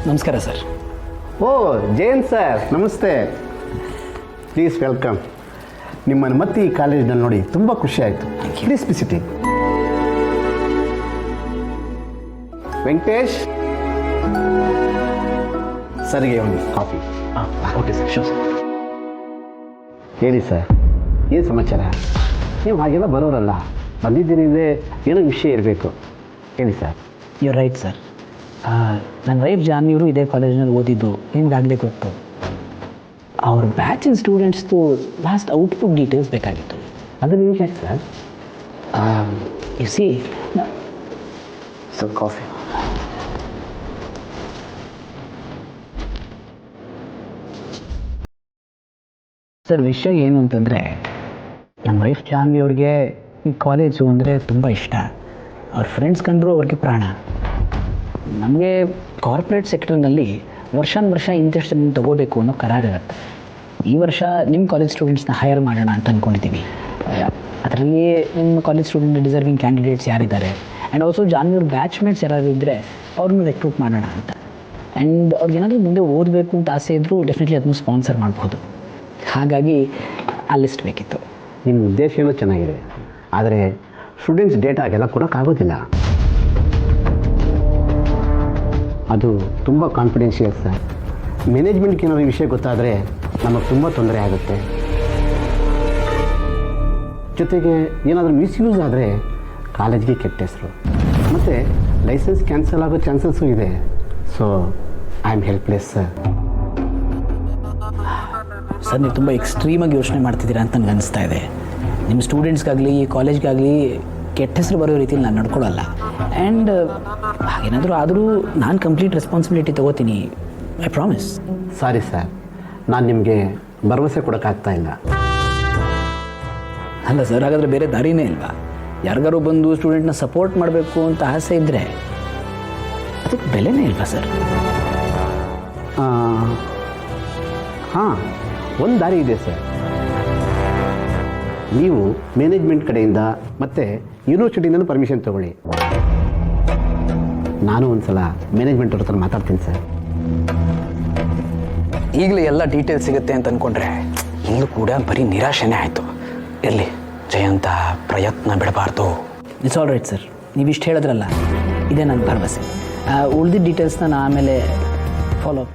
ನಮಸ್ಕಾರ ಸರ್. ಓ ಜಯಂತ್ ಸರ್, ನಮಸ್ತೆ. Please welcome. ನಿಮ್ಮನ್ನು ಮತ್ತೆ ಈ ಕಾಲೇಜ್ನಲ್ಲಿ ನೋಡಿ ತುಂಬ ಖುಷಿ ಆಯಿತು. Please visiting. ವೆಂಕಟೇಶ್ ಸರ್ಗೆ ಒಂದು coffee. Okay sir, show sir. ಹೇಳಿ ಸರ್, ಏನು ಸಮಾಚಾರ? ನೀವು ಹಾಗೆಲ್ಲ ಬರೋರಲ್ಲ, ಬಂದಿದ್ದೀನಿ ಅಂದರೆ ಏನೋ ವಿಷಯ ಇರಬೇಕು. ಹೇಳಿ ಸರ್. You right sir. ನನ್ನ ವೈಫ್ ಜಾನ್ವಿಯವರು ಇದೇ ಕಾಲೇಜಿನಲ್ಲಿ ಓದಿದ್ದು ನಿಮ್ಗಾಗಲೇ ಗೊತ್ತು. ಅವ್ರ ಬ್ಯಾಚಿನ ಸ್ಟೂಡೆಂಟ್ಸ್ದು ಲಾಸ್ಟ್ ಔಟ್ಪುಟ್ ಡೀಟೇಲ್ಸ್ ಬೇಕಾಗಿತ್ತು. ಅದನ್ನು ನೀವು ಹೇಳಿ sir. You see so coffee. Sir, ವಿಷಯ ಏನು ಅಂತಂದರೆ, ನಮ್ಮ ವೈಫ್ ಜಾನ್ವಿ ಅವ್ರಿಗೆ ಈ ಕಾಲೇಜು ಅಂದರೆ ತುಂಬ ಇಷ್ಟ. ಅವ್ರ ಫ್ರೆಂಡ್ಸ್ ಕಂಡ್ರು ಅವ್ರಿಗೆ ಪ್ರಾಣ. ನಮಗೆ ಕಾರ್ಪೊರೇಟ್ ಸೆಕ್ಟರ್ನಲ್ಲಿ ವರ್ಷ ಇಂತಿಷ್ಟು ಜನ ತೊಗೋಬೇಕು ಅನ್ನೋ ಕರಾರಿರುತ್ತೆ. ಈ ವರ್ಷ ನಿಮ್ಮ ಕಾಲೇಜ್ ಸ್ಟೂಡೆಂಟ್ಸ್ನ ಹೈಯರ್ ಮಾಡೋಣ ಅಂತ ಅಂದ್ಕೊಂಡಿದ್ದೀವಿ. ಅದರಲ್ಲಿ ನಿಮ್ಮ ಕಾಲೇಜ್ ಸ್ಟೂಡೆಂಟ್ ಡಿಸರ್ವಿಂಗ್ ಕ್ಯಾಂಡಿಡೇಟ್ಸ್ ಯಾರಿದ್ದಾರೆ, ಆ್ಯಂಡ್ ಆಲ್ಸೋ ಜಾನ್ವಿಯವ್ರ ಬ್ಯಾಚ್ಮೇಟ್ಸ್ ಯಾರಾದ್ರು ಇದ್ದರೆ ಅವ್ರನ್ನ ರೆಕ್ರೂಟ್ ಮಾಡೋಣ ಅಂತ. ಆ್ಯಂಡ್ ಅವ್ರಿಗೇನಾದರೂ ಮುಂದೆ ಓದಬೇಕು ಅಂತ ಆಸೆ ಇದ್ದರೂ ಡೆಫಿನೆಟ್ಲಿ ಅದನ್ನು ಸ್ಪಾನ್ಸರ್ ಮಾಡ್ಬೋದು. ಹಾಗಾಗಿ ಆ ಲಿಸ್ಟ್ ಬೇಕಿತ್ತು. ನಿಮ್ಮ ಉದ್ದೇಶ ಏನೋ ಚೆನ್ನಾಗಿದೆ, ಆದರೆ ಸ್ಟೂಡೆಂಟ್ಸ್ ಡೇಟಾಗೆಲ್ಲ ಕೊಡೋಕ್ಕಾಗೋದಿಲ್ಲ. ಅದು ತುಂಬ ಕಾನ್ಫಿಡೆನ್ಷಿಯಲ್ ಸರ್. ಮ್ಯಾನೇಜ್ಮೆಂಟ್ಗೆ ಏನಾದರೂ ಈ ವಿಷಯ ಗೊತ್ತಾದರೆ ನಮಗೆ ತುಂಬ ತೊಂದರೆ ಆಗುತ್ತೆ. ಜೊತೆಗೆ ಏನಾದರೂ ಮಿಸ್ಯೂಸ್ ಆದರೆ ಕಾಲೇಜ್ಗೆ ಕೆಟ್ಟ ಹೆಸರು, ಮತ್ತು ಲೈಸೆನ್ಸ್ ಕ್ಯಾನ್ಸಲ್ ಆಗೋ ಚಾನ್ಸಸ್ಸು ಇದೆ. So I am helpless sir. Sir, ನೀವು ತುಂಬ ಎಕ್ಸ್ಟ್ರೀಮಾಗಿ ಯೋಚನೆ ಮಾಡ್ತಿದ್ದೀರಾ ಅಂತ ನನಗೆ ಅನಿಸ್ತಾ ಇದೆ. ನಿಮ್ಮ ಸ್ಟೂಡೆಂಟ್ಸ್ಗಾಗಲಿ ಕಾಲೇಜ್ಗಾಗಲಿ ಕೆಟ್ಟ ಹೆಸರು ಬರೋ ರೀತಿಯಲ್ಲಿ ನಾನು ನಡ್ಕೊಳ್ಳಲ್ಲ. ಆ್ಯಂಡ್ ಹಾಗೇನಾದರೂ ಆದರೂ ನಾನು ಕಂಪ್ಲೀಟ್ ರೆಸ್ಪಾನ್ಸಿಬಿಲಿಟಿ ತೊಗೋತೀನಿ, ಐ ಪ್ರಾಮಿಸ್. ಸಾರಿ ಸರ್, ನಾನು ನಿಮಗೆ ಭರವಸೆ ಕೊಡೋಕ್ಕಾಗ್ತಾ ಇಲ್ಲ. ಅಲ್ಲ ಸರ್, ಹಾಗಾದರೆ ಬೇರೆ ದಾರಿನೇ ಇಲ್ವಾ? ಯಾರಿಗಾರು ಬಂದು ಸ್ಟೂಡೆಂಟ್ನ ಸಪೋರ್ಟ್ ಮಾಡಬೇಕು ಅಂತ ಆಸೆ ಇದ್ದರೆ ಅದಕ್ಕೆ ಬೆಲೆನೇ ಇಲ್ವಾ ಸರ್? ಹಾಂ, ಒಂದು ದಾರಿ ಇದೆ ಸರ್. ನೀವು ಮ್ಯಾನೇಜ್ಮೆಂಟ್ ಕಡೆಯಿಂದ ಮತ್ತು ಯೂನಿವರ್ಸಿಟಿಯಿಂದ ಪರ್ಮಿಷನ್ ತೊಗೊಳ್ಳಿ. ನಾನು ಒಂದು ಸಲ ಮ್ಯಾನೇಜ್ಮೆಂಟ್ ಅವ್ರ ಹತ್ರ ಮಾತಾಡ್ತೀನಿ ಸರ್. ಈಗಲೇ ಎಲ್ಲ ಡೀಟೇಲ್ಸ್ ಸಿಗುತ್ತೆ ಅಂತ ಅಂದ್ಕೊಂಡ್ರೆ ಇಲ್ಲೂ ಕೂಡ ಬರೀ ನಿರಾಶೆನೇ ಆಯಿತು. ಇರಲಿ, ಜಯಂತ ಪ್ರಯತ್ನ ಬಿಡಬಾರ್ದು. ಇಟ್ಸ್ ಆಲ್ ರೈಟ್ ಸರ್, ನೀವಿಷ್ಟು ಹೇಳಿದ್ರಲ್ಲ, ಇದೇ ನನ್ನ ಭರವಸೆ. ಉಳಿದಿದ್ದ ಡೀಟೇಲ್ಸ್ನ ನಾನು ಆಮೇಲೆ ಫಾಲೋ ಅಪ್